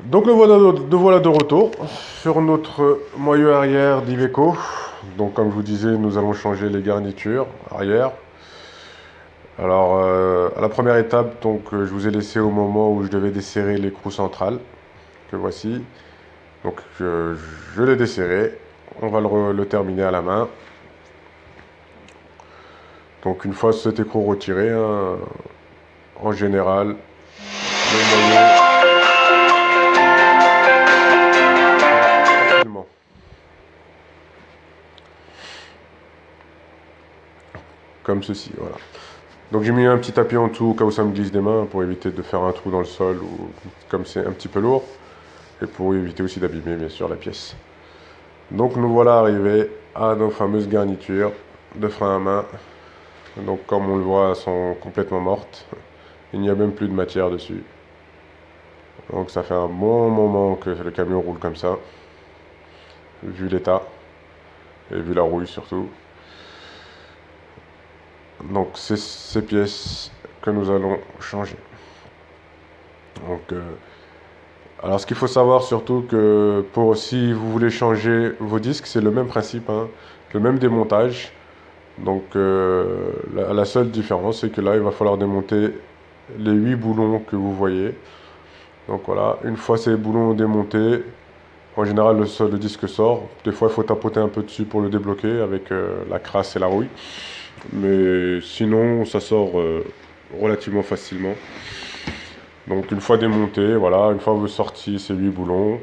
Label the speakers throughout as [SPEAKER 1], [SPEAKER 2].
[SPEAKER 1] Donc nous voilà de retour sur notre moyeu arrière d'Iveco. Donc comme je vous disais, nous allons changer les garnitures arrière. Alors à la première étape, je vous ai laissé au moment où je devais desserrer l'écrou central, que voici. Donc je l'ai desserré. On va le terminer à la main. Donc une fois cet écrou retiré, hein, en général, le moyeu facilement. Comme ceci, voilà. Donc j'ai mis un petit tapis en dessous au cas où ça me glisse des mains pour éviter de faire un trou dans le sol ou comme c'est un petit peu lourd et pour éviter aussi d'abîmer bien sûr la pièce. Donc nous voilà arrivés à nos fameuses garnitures de frein à main. Donc comme on le voit, elles sont complètement mortes. Il n'y a même plus de matière dessus. Donc ça fait un bon moment que le camion roule comme ça, vu l'état et vu la rouille surtout. Donc c'est ces pièces que nous allons changer. Donc alors ce qu'il faut savoir surtout que si vous voulez changer vos disques, c'est le même principe, hein, le même démontage. Donc la seule différence, c'est que là, il va falloir démonter les 8 boulons que vous voyez. Donc voilà, une fois ces boulons démontés, en général le disque sort. Des fois, il faut tapoter un peu dessus pour le débloquer avec la crasse et la rouille. Mais sinon, ça sort relativement facilement. Donc une fois démonté, voilà, une fois vous sortiez ces 8 boulons,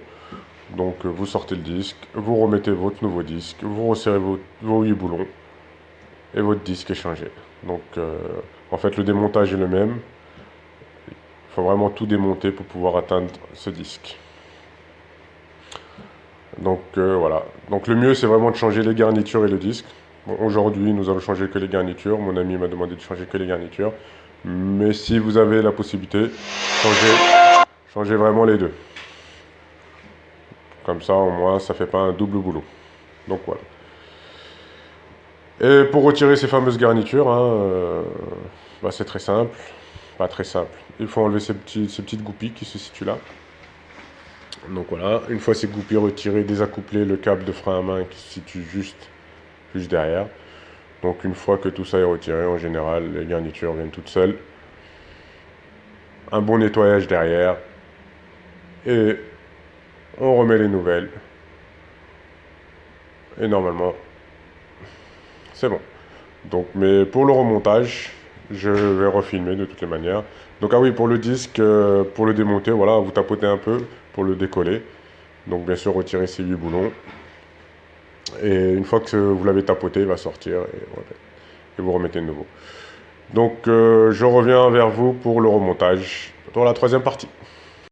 [SPEAKER 1] donc vous sortez le disque, vous remettez votre nouveau disque, vous resserrez vos 8 boulons et votre disque est changé. Donc en fait le démontage est le même, il faut vraiment tout démonter pour pouvoir atteindre ce disque. Donc voilà, donc le mieux c'est vraiment de changer les garnitures et le disque. Bon, aujourd'hui nous allons changer que les garnitures, mon ami m'a demandé de changer que les garnitures, mais si vous avez la possibilité, changez vraiment les deux. Comme ça, au moins, ça fait pas un double boulot. Donc voilà. Et pour retirer ces fameuses garnitures, hein, c'est très simple. Pas très simple. Il faut enlever ces petites goupilles qui se situent là. Donc voilà. Une fois ces goupilles retirées, désaccoupler le câble de frein à main qui se situe juste derrière. Donc une fois que tout ça est retiré, en général, les garnitures viennent toutes seules. Un bon nettoyage derrière. Et on remet les nouvelles. Et normalement, c'est bon. Donc, mais pour le remontage, je vais refilmer de toutes les manières. Donc, ah oui, pour le disque, pour le démonter, voilà, vous tapotez un peu pour le décoller. Donc, bien sûr, retirez ces 8 boulons. Et une fois que vous l'avez tapoté, il va sortir et vous remettez de nouveau. Donc, je reviens vers vous pour le remontage dans la troisième partie.